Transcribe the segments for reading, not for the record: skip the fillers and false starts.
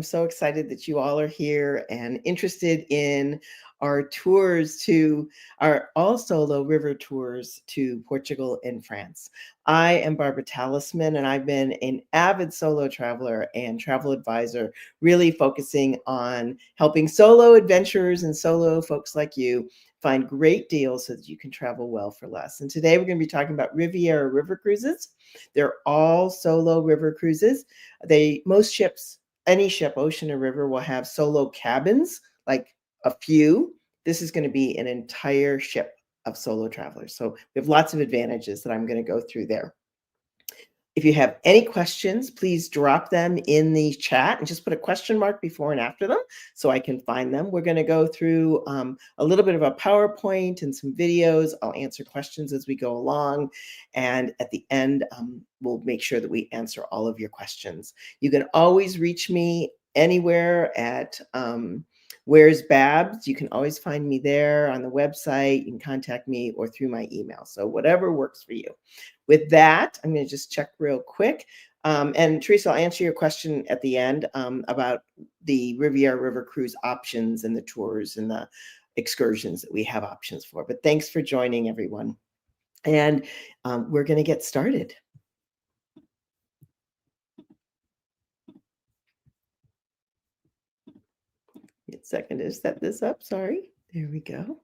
I'm so excited that you all are here and interested in our tours to our all solo river tours to Portugal and France. I am Barbara Talisman, and I've been an avid solo traveler and travel advisor, really focusing on helping solo adventurers and solo folks like you find great deals so that you can travel well for less. And today we're going to be talking about Riviera River Cruises. They're all solo river cruises. Most ships, any ship, ocean or river, will have solo cabins, like a few. This is going to be an entire ship of solo travelers. So we have lots of advantages that I'm going to go through there. If you have any questions, please drop them in the chat and just put a question mark before and after them so I can find them. We're going to go through a little bit of a PowerPoint and some videos. I'll answer questions as we go along. And at the end, we'll make sure that we answer all of your questions. You can always reach me anywhere at Where's Babs? You can always find me there on the website. You can contact me or through my email. So whatever works for you. With that, I'm going to just check real quick. And Teresa, I'll answer your question at the end about the Riviera River Cruise options and the tours and the excursions that we have options for. But thanks for joining, everyone. And we're going to get started. Wait a second to set this up. Sorry. There we go.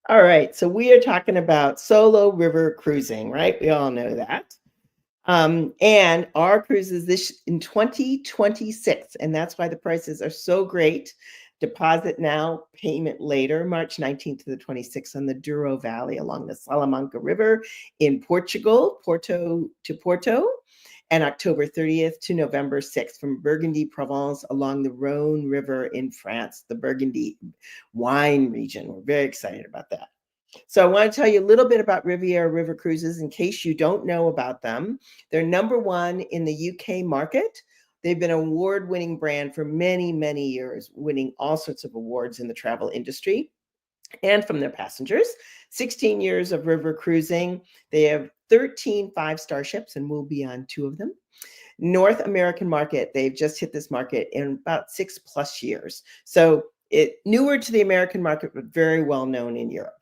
All right. So we are talking about solo river cruising, right? We all know that. And our cruises this in 2026, and that's why the prices are so great. Deposit now, payment later, March 19th to the 26th on the Duoro Valley along the Salamanca River in Portugal, Porto to Porto, and October 30th to November 6th from Burgundy, Provence along the Rhone River in France, the Burgundy wine region. We're very excited about that. So I want to tell you a little bit about Riviera River Cruises in case you don't know about them. They're number one in the UK market. They've been an award-winning brand for many, many years, winning all sorts of awards in the travel industry and from their passengers. 16 years of river cruising. They have 13 five-star ships, and we'll be on 2 of them. North American market, they've just hit this market in about 6+ years. So newer to the American market, but very well known in Europe.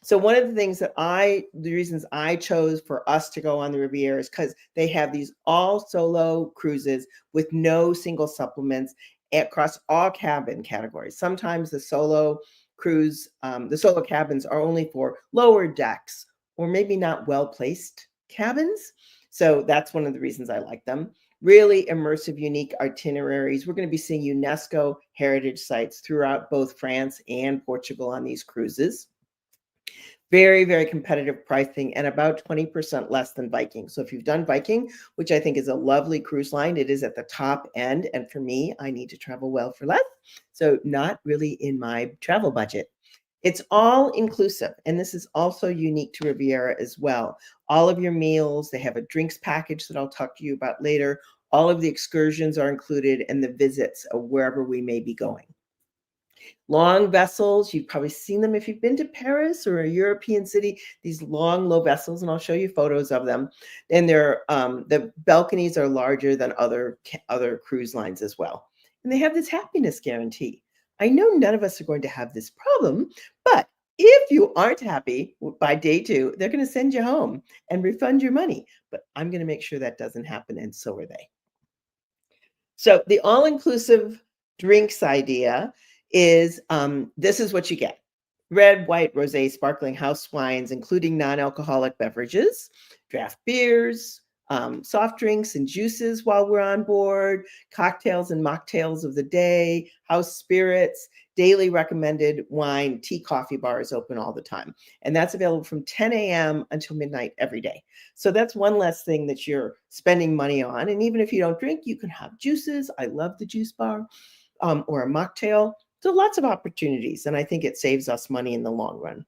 So one of the things that the reasons I chose for us to go on the Riviera is because they have these all solo cruises with no single supplements across all cabin categories. Sometimes the solo cruise, the solo cabins are only for lower decks or maybe not well-placed cabins. So that's one of the reasons I like them. Really immersive, unique itineraries. We're going to be seeing UNESCO heritage sites throughout both France and Portugal on these cruises. Very, very competitive pricing and about 20% less than Viking. So if you've done Viking, which I think is a lovely cruise line, it is at the top end. And for me, I need to travel well for less. So not really in my travel budget. It's all inclusive. And this is also unique to Riviera as well. All of your meals, they have a drinks package that I'll talk to you about later. All of the excursions are included and the visits of wherever we may be going. Long vessels, you've probably seen them if you've been to Paris or a European city, these long, low vessels, and I'll show you photos of them. And the balconies are larger than other cruise lines as well. And they have this happiness guarantee. I know none of us are going to have this problem, but if you aren't happy by day 2, they're going to send you home and refund your money. But I'm going to make sure that doesn't happen, and so are they. So the all-inclusive drinks idea is this is what you get. Red, white, rosé, sparkling house wines, including non-alcoholic beverages, draft beers, soft drinks and juices while we're on board, cocktails and mocktails of the day, house spirits, daily recommended wine, tea, coffee bars open all the time. And that's available from 10 a.m. until midnight every day. So that's one less thing that you're spending money on. And even if you don't drink, you can have juices. I love the juice bar or a mocktail. So lots of opportunities, and I think it saves us money in the long run.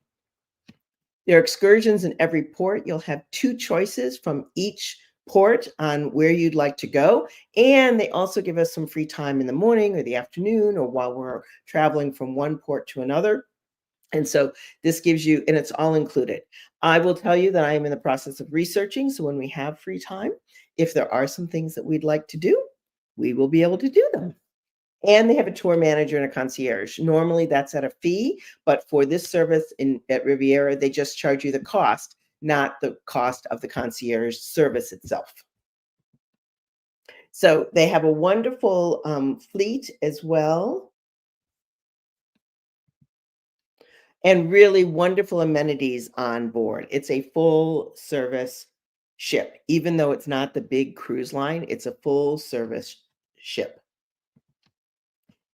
There are excursions in every port. You'll have 2 choices from each port on where you'd like to go, and they also give us some free time in the morning or the afternoon or while we're traveling from one port to another. And so this gives you, and it's all included. I will tell you that I am in the process of researching, so when we have free time, if there are some things that we'd like to do, we will be able to do them. And they have a tour manager and a concierge. Normally that's at a fee, but for this service at Riviera, they just charge you the cost, not the cost of the concierge service itself. So they have a wonderful fleet as well, and really wonderful amenities on board. It's a full service ship. Even though it's not the big cruise line, it's a full service ship.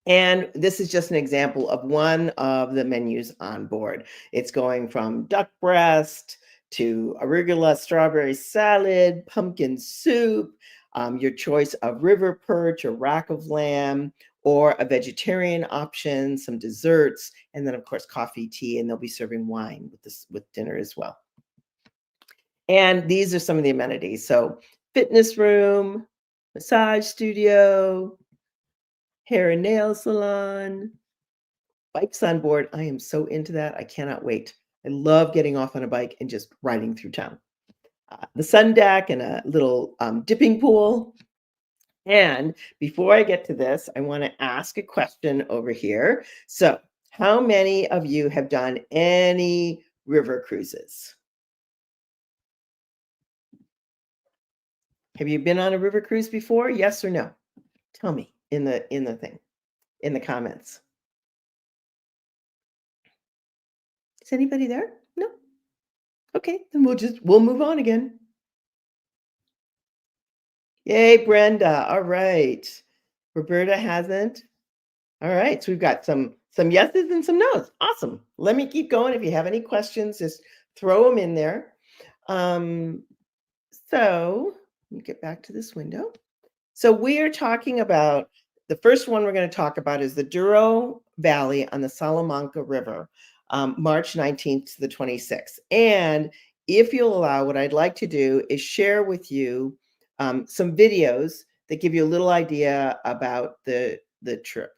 And this is just an example of one of the menus on board. It's going from duck breast to arugula strawberry salad, pumpkin soup, your choice of river perch or rack of lamb, or a vegetarian option, some desserts, and then of course coffee, tea, and they'll be serving wine with dinner as well. And these are some of the amenities. So fitness room, massage studio, hair and nail salon, bikes on board. I am so into that. I cannot wait. I love getting off on a bike and just riding through town. The sun deck and a little dipping pool. And before I get to this, I want to ask a question over here. So how many of you have done any river cruises? Have you been on a river cruise before? Yes or no? Tell me in the comments. Is anybody there? No? Okay, then we'll move on again. Yay, Brenda. All right. Roberta hasn't. All right, so we've got some yeses and some nos. Awesome. Let me keep going. If you have any questions, just throw them in there. So let me get back to this window. So we are talking about, the first one we're going to talk about is the Duoro Valley on the Salamanca River, March 19th to the 26th. And if you'll allow, what I'd like to do is share with you some videos that give you a little idea about the trip.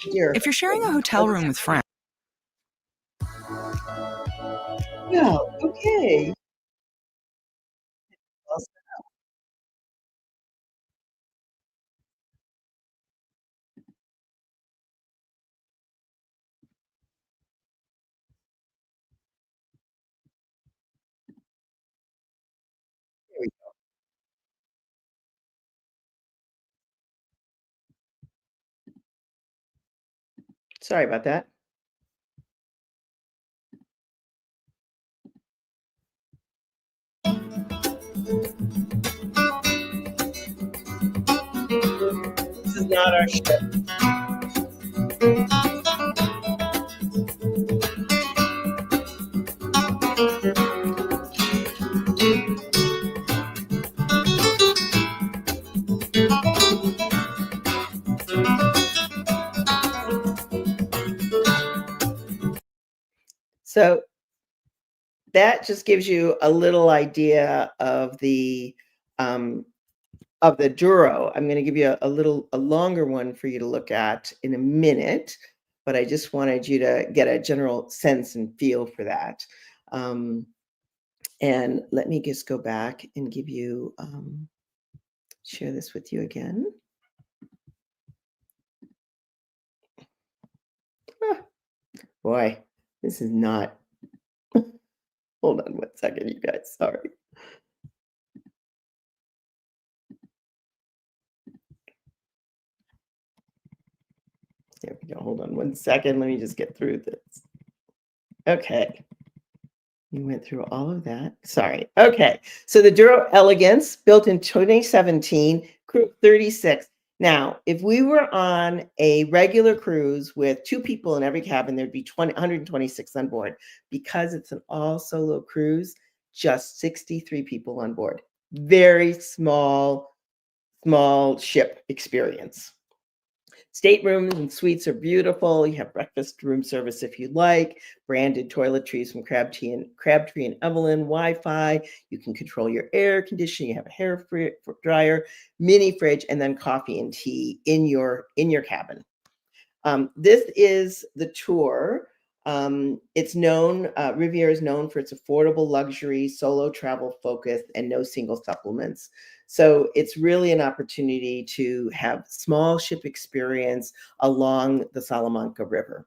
If you're sharing a hotel room with friends. Well, okay. There we go. Sorry about that. This is not our ship. So that just gives you a little idea of the Duoro. I'm going to give you a longer one for you to look at in a minute, but I just wanted you to get a general sense and feel for that. And let me just go back and give you share this with you again. Boy, this is not. Hold on one second, you guys. Sorry. There we go. Hold on one second. Let me just get through this. Okay. You went through all of that. Sorry. Okay. So the Duoro Elegance, built in 2017, crew 36. Now, if we were on a regular cruise with 2 people in every cabin, there'd be 126 on board. Because it's an all solo cruise, just 63 people on board. Very small ship experience. Staterooms and suites are beautiful. You have breakfast room service if you like, branded toiletries from Crabtree and Evelyn, Wi-Fi. You can control your air conditioning. You have a hair dryer, mini fridge, and then coffee and tea in your cabin. This is the tour. It's known, Riviera is known for its affordable luxury, solo travel focus, and no single supplements. So it's really an opportunity to have small ship experience along the Salamanca River.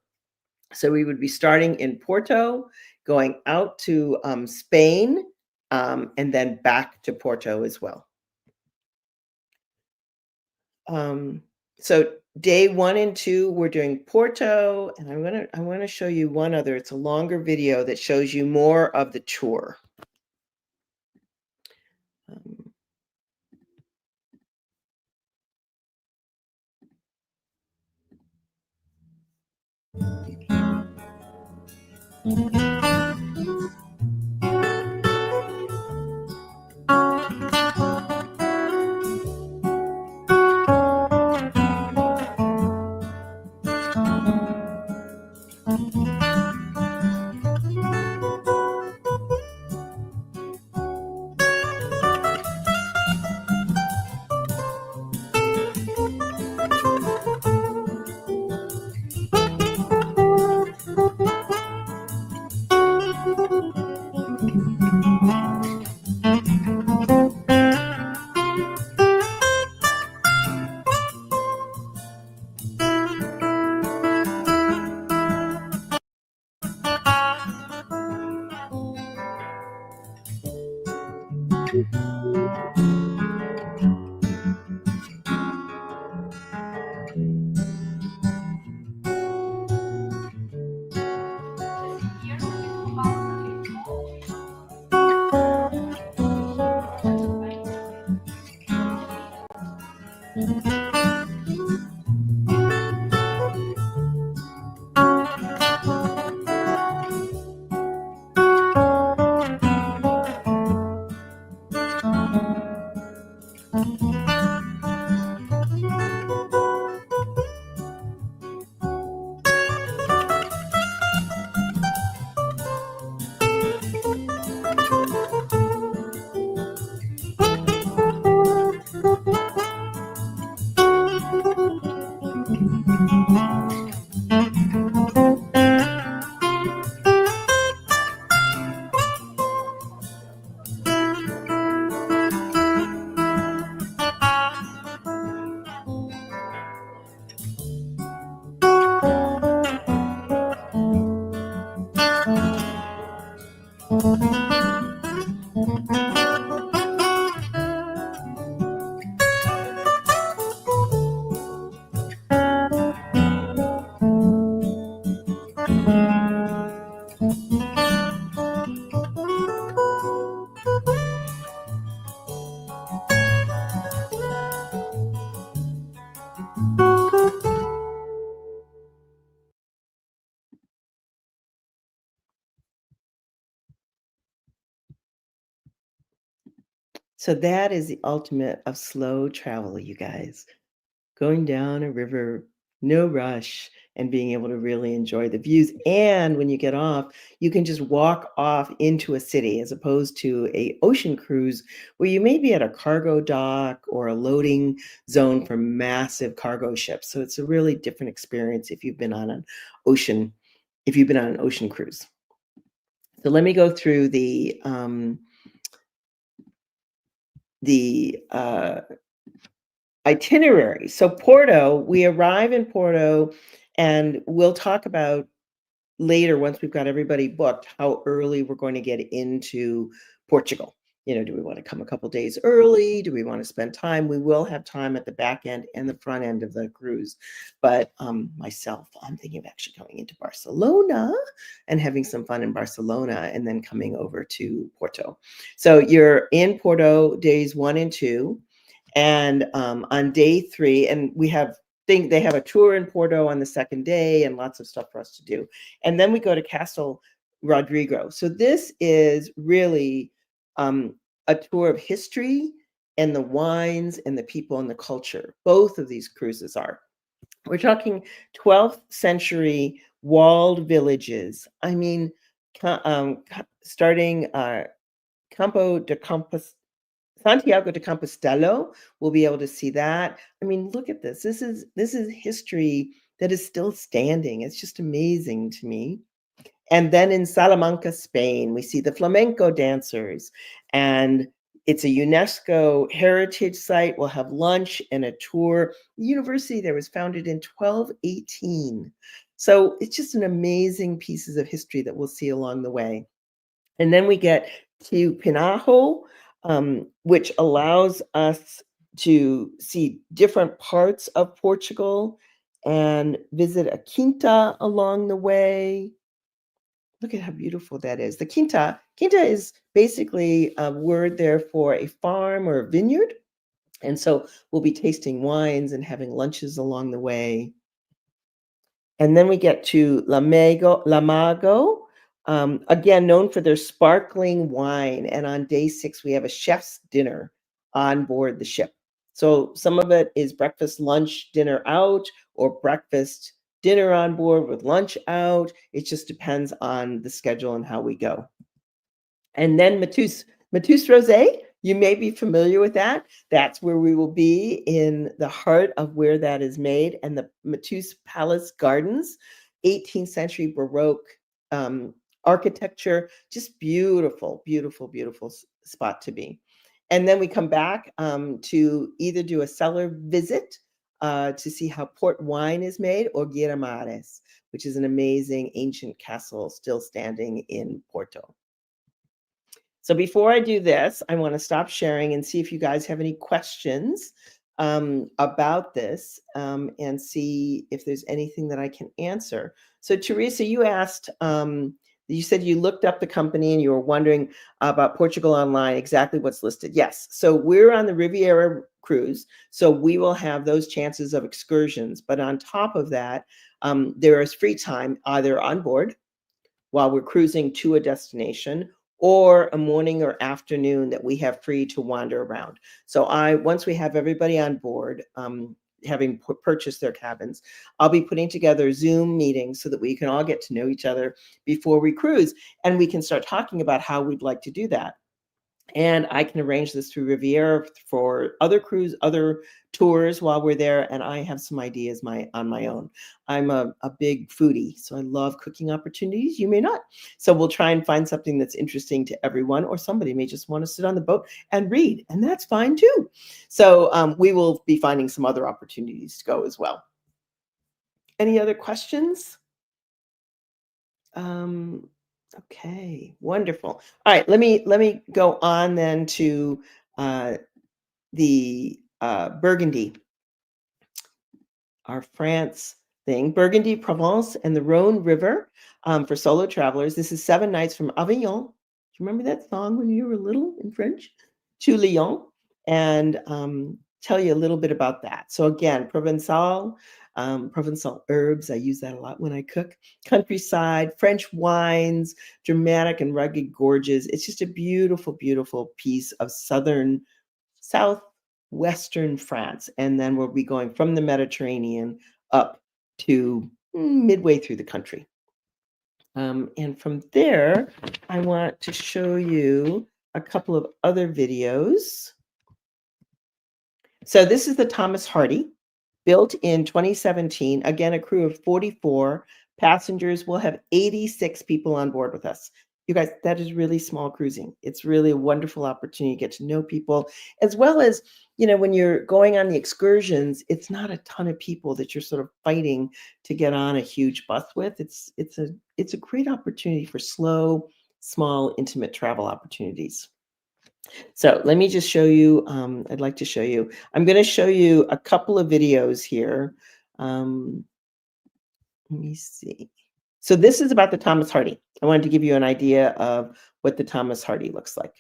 So we would be starting in Porto, going out to Spain, and then back to Porto as well. So day 1 and 2, we're doing Porto, and I want to show you one other. It's a longer video that shows you more of the tour. So that is the ultimate of slow travel, you guys. Going down a river, no rush, and being able to really enjoy the views. And when you get off, you can just walk off into a city as opposed to a ocean cruise where you may be at a cargo dock or a loading zone for massive cargo ships. So it's a really different experience if you've been on an ocean cruise. So let me go through the itinerary. So Porto, we arrive in Porto, and we'll talk about later, once we've got everybody booked, how early we're going to get into Portugal. You know, do we want to come a couple days early? Do we want to spend time? We will have time at the back end and the front end of the cruise. But myself, I'm thinking of actually going into Barcelona and having some fun in Barcelona and then coming over to Porto. So you're in Porto days 1 and 2. And on day 3, and they have a tour in Porto on the second day and lots of stuff for us to do. And then we go to Castle Rodrigo. So this is really a tour of history and the wines and the people and the culture. Both of these cruises are. We're talking 12th century walled villages. I mean, starting Campo de Campos, Santiago de Compostela, we'll be able to see that. I mean, look at this. This is history that is still standing. It's just amazing to me. And then in Salamanca, Spain, we see the flamenco dancers, and it's a UNESCO heritage site. We'll have lunch and a tour. The university there was founded in 1218. So it's just an amazing pieces of history that we'll see along the way. And then we get to Pinajo, which allows us to see different parts of Portugal and visit a quinta along the way. Look at how beautiful that is. The quinta is basically a word there for a farm or a vineyard. And so we'll be tasting wines and having lunches along the way. And then we get to Lamago, again, known for their sparkling wine. And on day 6, we have a chef's dinner on board the ship. So some of it is breakfast, lunch, dinner out, or breakfast, dinner on board with lunch out. It just depends on the schedule and how we go. And then Matus Rosé, you may be familiar with that. That's where we will be, in the heart of where that is made, and the Matus Palace Gardens, 18th century Baroque architecture, just beautiful, beautiful, beautiful spot to be. And then we come back to either do a cellar visit to see how port wine is made, or Guimarães, which is an amazing ancient castle still standing in Porto. So before I do this, I want to stop sharing and see if you guys have any questions about this, and see if there's anything that I can answer. So Teresa, you asked, you said you looked up the company and you were wondering about Portugal Online, exactly what's listed. Yes. So we're on the Riviera cruise. So we will have those chances of excursions. But on top of that, there is free time either on board while we're cruising to a destination, or a morning or afternoon that we have free to wander around. So once we have everybody on board, having purchased their cabins, I'll be putting together Zoom meetings so that we can all get to know each other before we cruise, and we can start talking about how we'd like to do that. And I can arrange this through Riviera for other tours while we're there. And I have some ideas on my own. I'm a big foodie, so I love cooking opportunities. You may not. So we'll try and find something that's interesting to everyone, or somebody may just want to sit on the boat and read, and that's fine too. So we will be finding some other opportunities to go as well. Any other questions? Okay, wonderful. All right, let me go on then to the Burgundy, our France thing. Burgundy, Provence, and the Rhone River for solo travelers. This is 7 nights from Avignon. Do you remember that song when you were little in French? To Lyon, and tell you a little bit about that. So again, Provençal herbs. I use that a lot when I cook. Countryside, French wines, dramatic and rugged gorges. It's just a beautiful, beautiful piece of southwestern France. And then we'll be going from the Mediterranean up to midway through the country. And from there, I want to show you a couple of other videos. So this is the Thomas Hardy, built in 2017. Again, a crew of 44 passengers. We'll have 86 people on board with us. You guys, that is really small cruising. It's really a wonderful opportunity to get to know people, as well as, when you're going on the excursions, it's not a ton of people that you're sort of fighting to get on a huge bus with. It's a great opportunity for slow, small, intimate travel opportunities. So let me just show you, I'd like to show you, I'm going to show you a couple of videos here. Let me see. So this is about the Thomas Hardy. I wanted to give you an idea of what the Thomas Hardy looks like.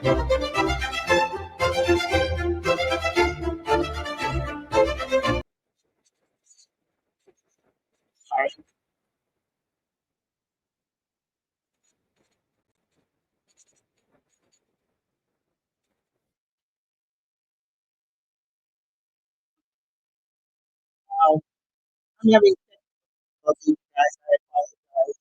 Oh, I'm having difficulty, guys. I apologize.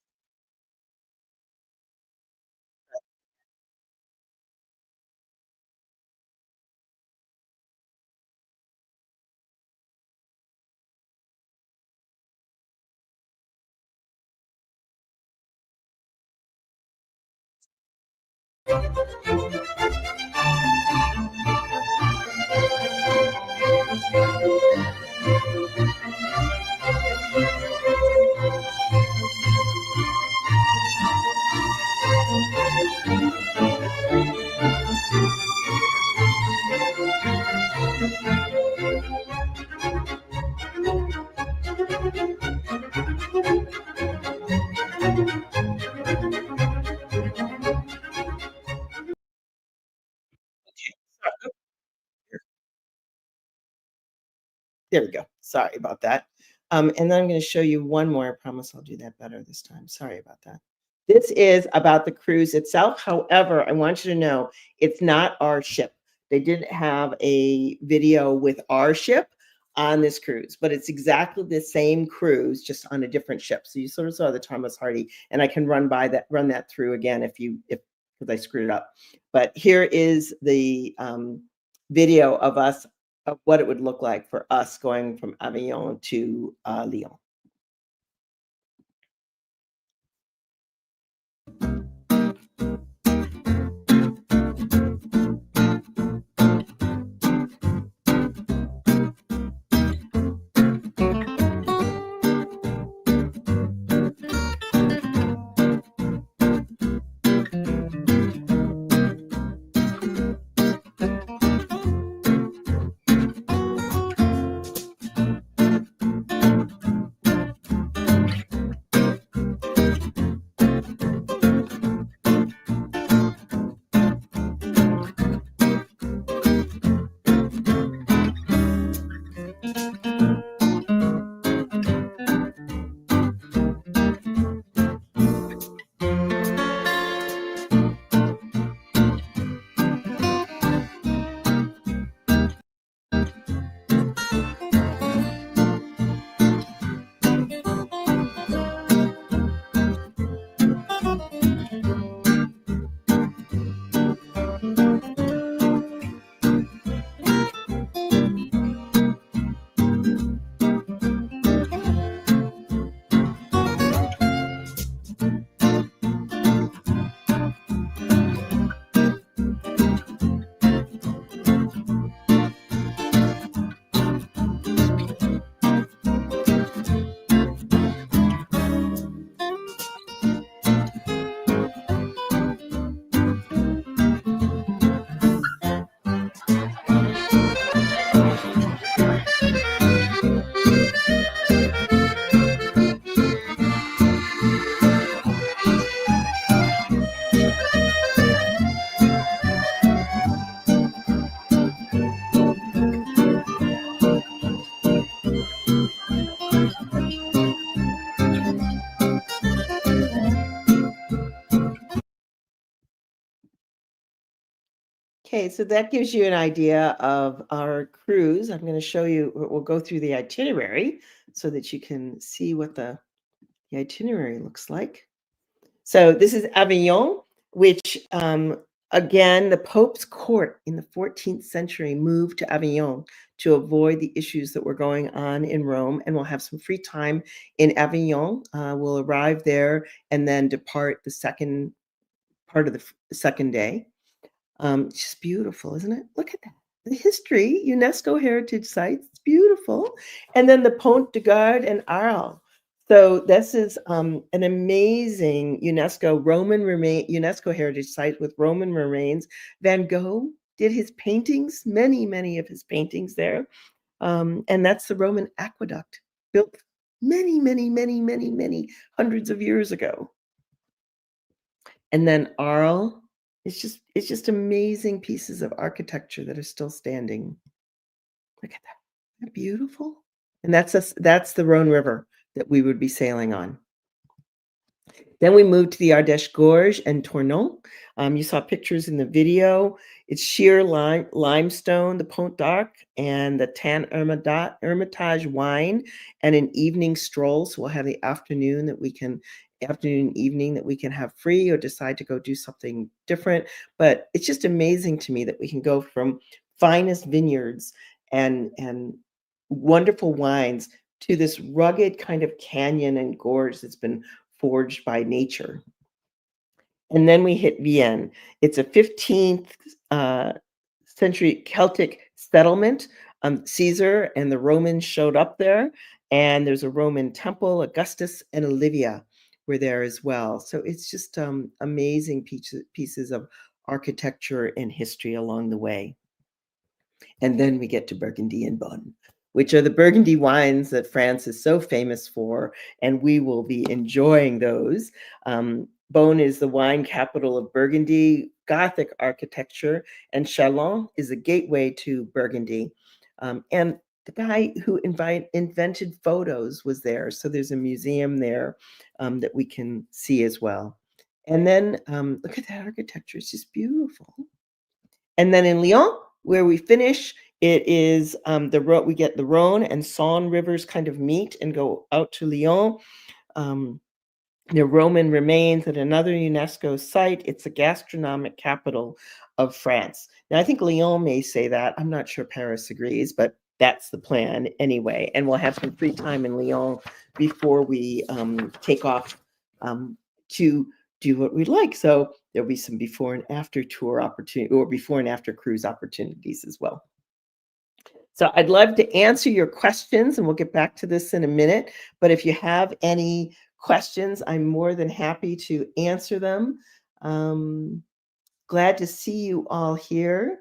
There we go. Sorry about that. And then I'm going to show you one more. I promise I'll do that better this time. Sorry about that. This is about the cruise itself. However, I want you to know it's not our ship. They didn't have a video with our ship on this cruise, but it's exactly the same cruise, just on a different ship. So you sort of saw the Thomas Hardy, and I can run that through again if because I screwed it up. But here is the video of us of what it would look like for us going from Avignon to Lyon. Okay, so that gives you an idea of our cruise. I'm going to show you, we'll go through the itinerary so that you can see what the itinerary looks like. So this is Avignon, which again, the Pope's court in the 14th century moved to Avignon to avoid the issues that were going on in Rome. And we'll have some free time in Avignon. We'll arrive there and then depart the second part of the second day. It's just beautiful, isn't it? Look at that. The history, UNESCO heritage sites, it's beautiful. And then the Pont de Garde and Arles. So this is an amazing UNESCO heritage site with Roman remains. Van Gogh did his paintings, many of his paintings there. And that's the Roman aqueduct built many hundreds of years ago. And then Arles It's just amazing pieces of architecture that are still standing. Look at that. Isn't that beautiful? And that's the Rhone River that we would be sailing on. Then we moved to the Ardèche Gorge and Tournon. You saw pictures in the video. It's sheer limestone, the Pont d'Arc, and the Tan Hermitage wine, and an evening stroll. So we'll have the afternoon evening that we can have free or decide to go do something different. But it's just amazing to me that we can go from finest vineyards and wonderful wines to this rugged kind of canyon and gorge that's been forged by nature. And then we hit Vienne. It's a 15th century Celtic settlement. Caesar and the Romans showed up there, and there's a Roman temple. Augustus and Olivia were there as well. So it's just amazing pieces of architecture and history along the way. And then we get to Burgundy and Beaune, which are the Burgundy wines that France is so famous for, and we will be enjoying those. Beaune is the wine capital of Burgundy, Gothic architecture, and Châlons is a gateway to Burgundy. And the guy who invented photos was there, so there's a museum there that we can see as well. And then look at that architecture; it's just beautiful. And then in Lyon, where we finish, it is we get the Rhone and Saône rivers kind of meet and go out to Lyon. The Roman remains at another UNESCO site. It's the gastronomic capital of France. Now, I think Lyon may say that. I'm not sure Paris agrees, but that's the plan anyway. And we'll have some free time in Lyon before we take off to do what we'd like. So there'll be some before and after tour opportunity or before and after cruise opportunities as well. So I'd love to answer your questions, and we'll get back to this in a minute. But if you have any questions, I'm more than happy to answer them. Glad to see you all here.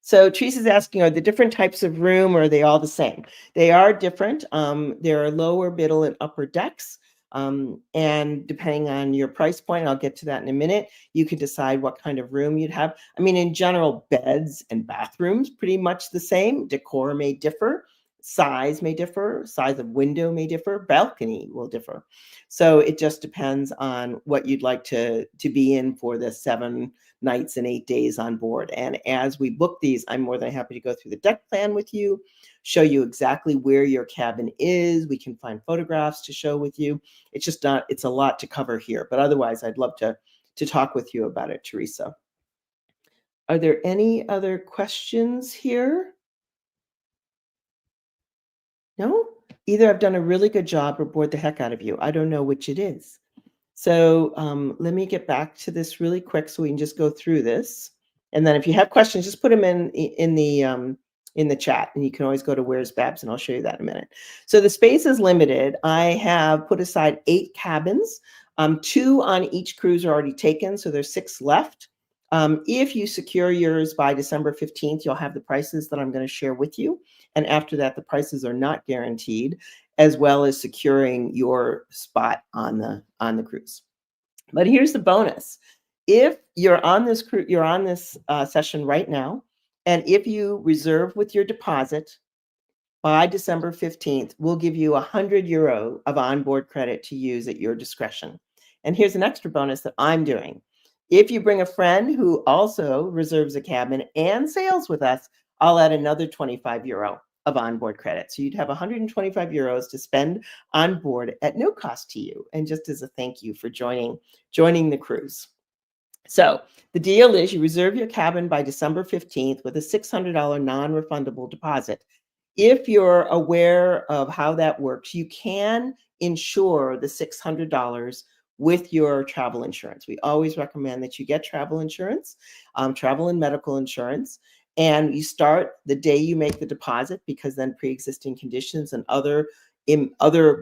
So Teresa's asking, are the different types of room, or are they all the same? They are different. There are lower, middle, and upper decks. And depending on your price point, I'll get to that in a minute, you can decide what kind of room you'd have. I mean, in general, beds and bathrooms, pretty much the same. Decor may differ. Size may differ. Size of window may differ. Balcony will differ. So it just depends on what you'd like to be in for the 7 nights and 8 days on board. And as we book these, I'm more than happy to go through the deck plan with you, show you exactly where your cabin is. We can find photographs to show with you. It's just not, it's a lot to cover here, but otherwise I'd love to talk with you about it, Teresa. Are there any other questions here? No? Either I've done a really good job or bored the heck out of you. I don't know which it is. So let me get back to this really quick so we can just go through this. And then if you have questions, just put them in the chat, and you can always go to Where's Babs, and I'll show you that in a minute. So the space is limited. I have put aside 8 cabins. 2 on each cruise are already taken, so there's 6 left. If you secure yours by December 15th, you'll have the prices that I'm going to share with you. And after that, the prices are not guaranteed, as well as securing your spot on the cruise. But here's the bonus. If you're on this session right now, and if you reserve with your deposit by December 15th, we'll give you €100 of onboard credit to use at your discretion. And here's an extra bonus that I'm doing. If you bring a friend who also reserves a cabin and sails with us, I'll add another €25 of onboard credit. So you'd have €125 to spend on board at no cost to you, and just as a thank you for joining the cruise. So the deal is you reserve your cabin by December 15th with a $600 non-refundable deposit. If you're aware of how that works, you can insure the $600 with your travel insurance. We always recommend that you get travel insurance, travel and medical insurance, and you start the day you make the deposit, because then pre-existing conditions and other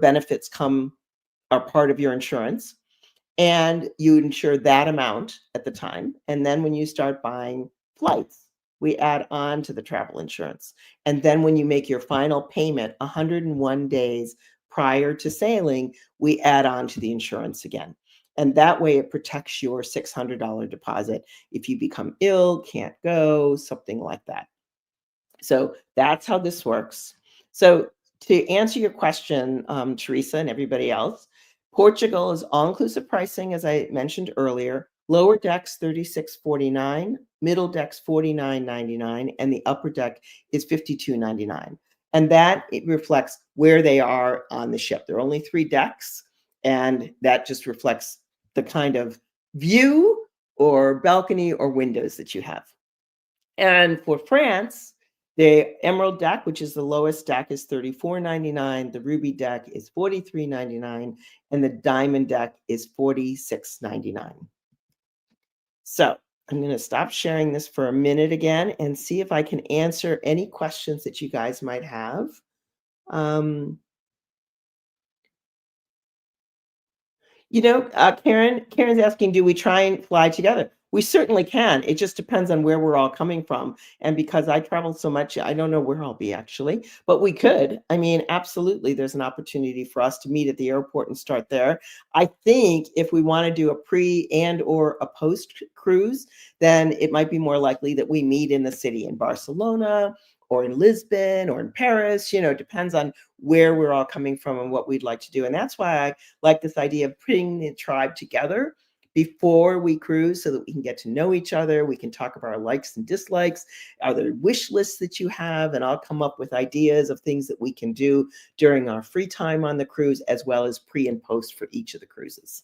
benefits are part of your insurance. And you insure that amount at the time. And then when you start buying flights, we add on to the travel insurance. And then when you make your final payment 101 days prior to sailing, we add on to the insurance again. And that way it protects your $600 deposit if you become ill, can't go, something like that. So that's how this works. So to answer your question, Teresa and everybody else, Portugal is all-inclusive pricing, as I mentioned earlier. Lower decks $36.49, middle decks $49.99, and the upper deck is $52.99. And that it reflects where they are on the ship. There are only 3 decks, and that just reflects the kind of view or balcony or windows that you have. And for France, the Emerald deck, which is the lowest deck, is $34.99. The Ruby deck is $43.99, and the Diamond deck is $46.99. So I'm going to stop sharing this for a minute again and see if I can answer any questions that you guys might have. Karen's asking, do we try and fly together? We certainly can. It just depends on where we're all coming from. And because I travel so much, I don't know where I'll be actually, but we could. I mean, absolutely, there's an opportunity for us to meet at the airport and start there. I think if we want to do a pre and or a post cruise, then it might be more likely that we meet in the city in Barcelona or in Lisbon or in Paris. It depends on where we're all coming from and what we'd like to do. And that's why I like this idea of putting the tribe together before we cruise so that we can get to know each other. We can talk about our likes and dislikes. Are there wish lists that you have? And I'll come up with ideas of things that we can do during our free time on the cruise, as well as pre and post for each of the cruises.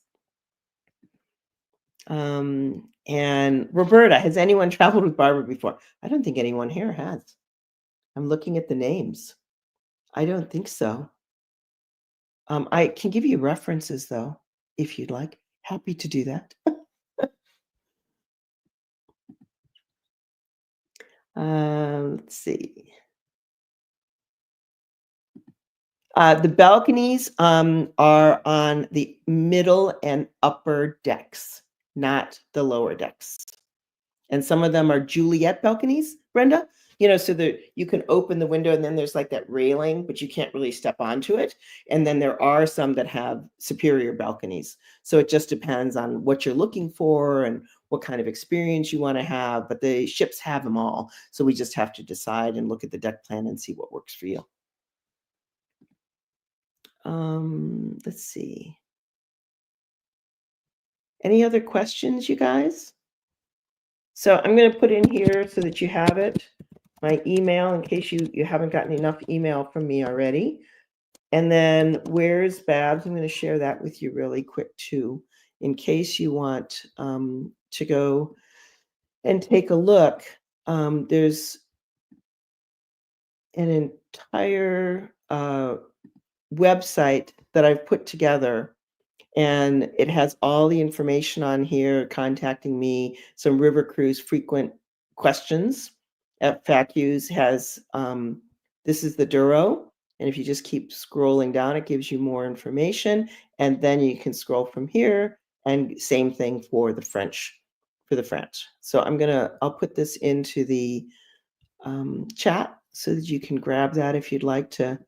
And Roberta, has anyone traveled with Barbara before? I don't think anyone here has. I'm looking at the names. I don't think so. I can give you references, though, if you'd like. Happy to do that. Let's see. The balconies are on the middle and upper decks, not the lower decks. And some of them are Juliet balconies, Brenda. So that you can open the window and then there's like that railing, but you can't really step onto it. And then there are some that have superior balconies. So it just depends on what you're looking for and what kind of experience you want to have. But the ships have them all. So we just have to decide and look at the deck plan and see what works for you. Let's see. Any other questions, you guys? So I'm going to put in here so that you have it, my email, in case you haven't gotten enough email from me already. And then where's Babs? I'm going to share that with you really quick too, in case you want to go and take a look. There's an entire website that I've put together, and it has all the information on here, contacting me, some river cruise frequent questions. FAQs has, this is the Duoro. And if you just keep scrolling down, it gives you more information. And then you can scroll from here, and same thing for the French, So I'll put this into the chat so that you can grab that if you'd like to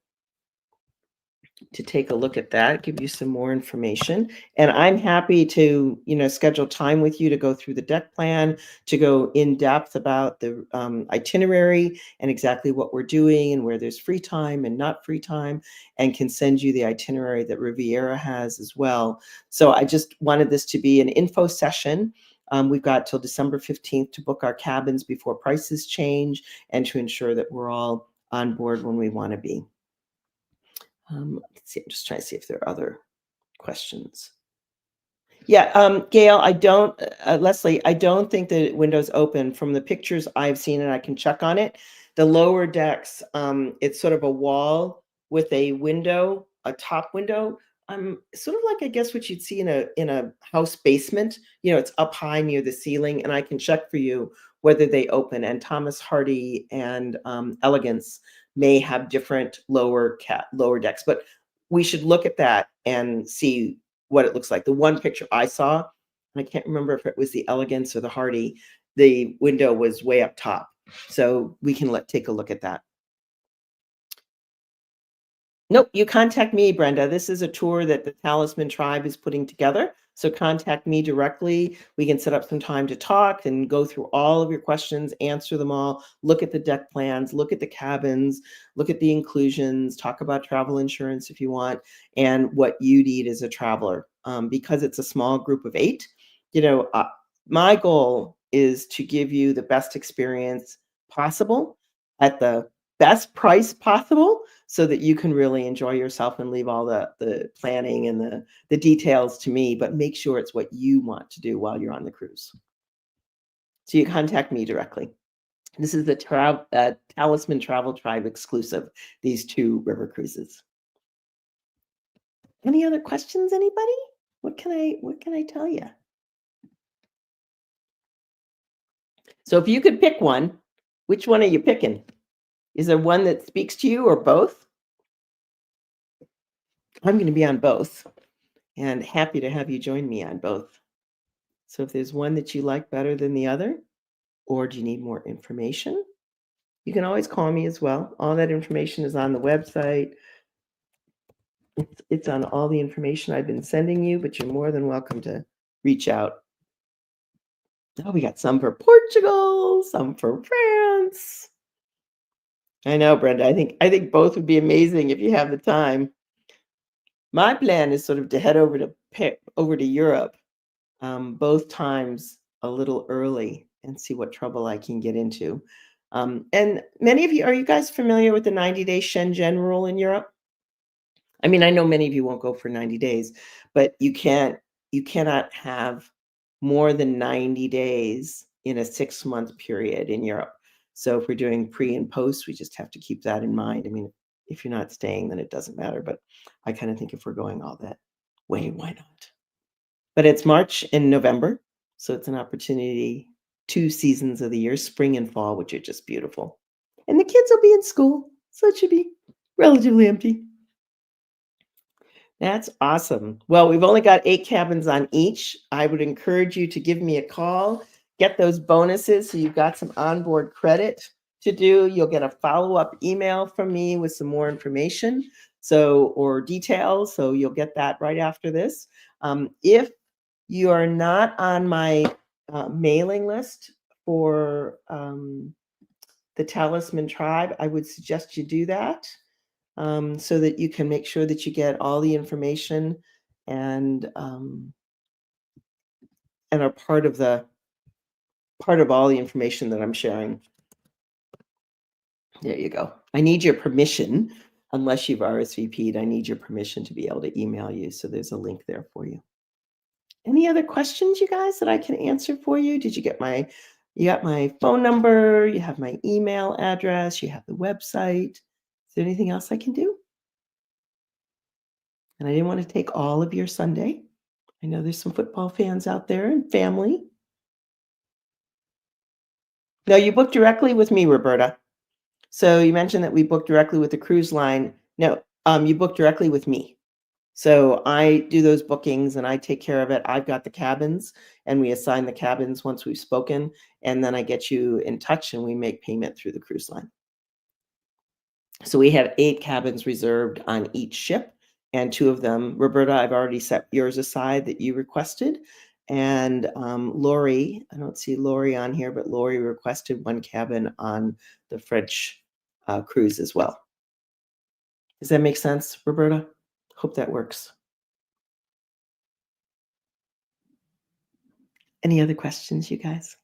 take a look at that, give you some more information. And I'm happy to, schedule time with you to go through the deck plan, to go in depth about the itinerary and exactly what we're doing and where there's free time and not free time, and can send you the itinerary that Riviera has as well. So I just wanted this to be an info session. We've got till December 15th to book our cabins before prices change, and to ensure that we're all on board when we want to be. Let's see, I'm just trying to see if there are other questions. Yeah, Gail, Leslie, I don't think the window's open. From the pictures I've seen, and I can check on it, the lower decks, it's sort of a wall with a window, a top window. Sort of like, I guess, what you'd see in a house basement. It's up high near the ceiling, and I can check for you whether they open. And Thomas Hardy and Elegance may have different lower decks, but we should look at that and see what it looks like. The one picture I saw, and I can't remember if it was the Elegance or the Hardy, the window was way up top. So we can take a look at that. Nope, you contact me, Brenda. This is a tour that the Talisman Tribe is putting together. So contact me directly. We can set up some time to talk and go through all of your questions, answer them all, look at the deck plans, look at the cabins, look at the inclusions, talk about travel insurance if you want, and what you need as a traveler. Because it's a small group of 8, my goal is to give you the best experience possible at the best price possible so that you can really enjoy yourself and leave all the planning and the details to me, but make sure it's what you want to do while you're on the cruise. So you contact me directly. This is the Talisman Travel Tribe exclusive, these 2 river cruises. Any other questions, anybody? What can I tell you? So if you could pick one, which one are you picking? Is there one that speaks to you or both? I'm going to be on both and happy to have you join me on both. So if there's one that you like better than the other, or do you need more information, you can always call me as well. All that information is on the website. It's on all the information I've been sending you, but you're more than welcome to reach out. Oh, we got some for Portugal, some for France. I know, Brenda. I think both would be amazing if you have the time. My plan is sort of to head over to Europe, both times a little early and see what trouble I can get into. And many of you, are you guys familiar with the 90-day Schengen rule in Europe? I mean, I know many of you won't go for 90 days, but you cannot have more than 90 days in a 6-month period in Europe. So if we're doing pre and post, we just have to keep that in mind. I mean, if you're not staying, then it doesn't matter. But I kind of think if we're going all that way, why not? But it's March and November, so it's an opportunity, 2 seasons of the year, spring and fall, which are just beautiful. And the kids will be in school, so it should be relatively empty. That's awesome. Well, we've only got 8 cabins on each. I would encourage you to give me a call, get those bonuses so you've got some onboard credit to do. You'll get a follow-up email from me with some more information or details. So you'll get that right after this. If you are not on my mailing list for the Talisman Tribe, I would suggest you do that. So that you can make sure that you get all the information and are part of all the information that I'm sharing. There you go. I need your permission, unless you've RSVP'd. I need your permission to be able to email you. So there's a link there for you. Any other questions, you guys, that I can answer for you? Did you get you got my phone number? You have my email address? You have the website? Is there anything else I can do? And I didn't want to take all of your Sunday. I know there's some football fans out there and family. No, you booked directly with me, Roberta. So you mentioned that we booked directly with the cruise line. No, you booked directly with me. So I do those bookings and I take care of it. I've got the cabins and we assign the cabins once we've spoken. And then I get you in touch and we make payment through the cruise line. So we have 8 cabins reserved on each ship. And 2 of them, Roberta, I've already set yours aside that you requested. And Lori, I don't see Lori on here, but Lori requested 1 cabin on the French cruise as well. Does that make sense, Roberta? Hope that works. Any other questions, you guys?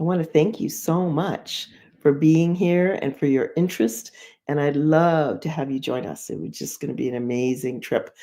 I want to thank you so much for being here and for your interest. And I'd love to have you join us. It was just going to be an amazing trip.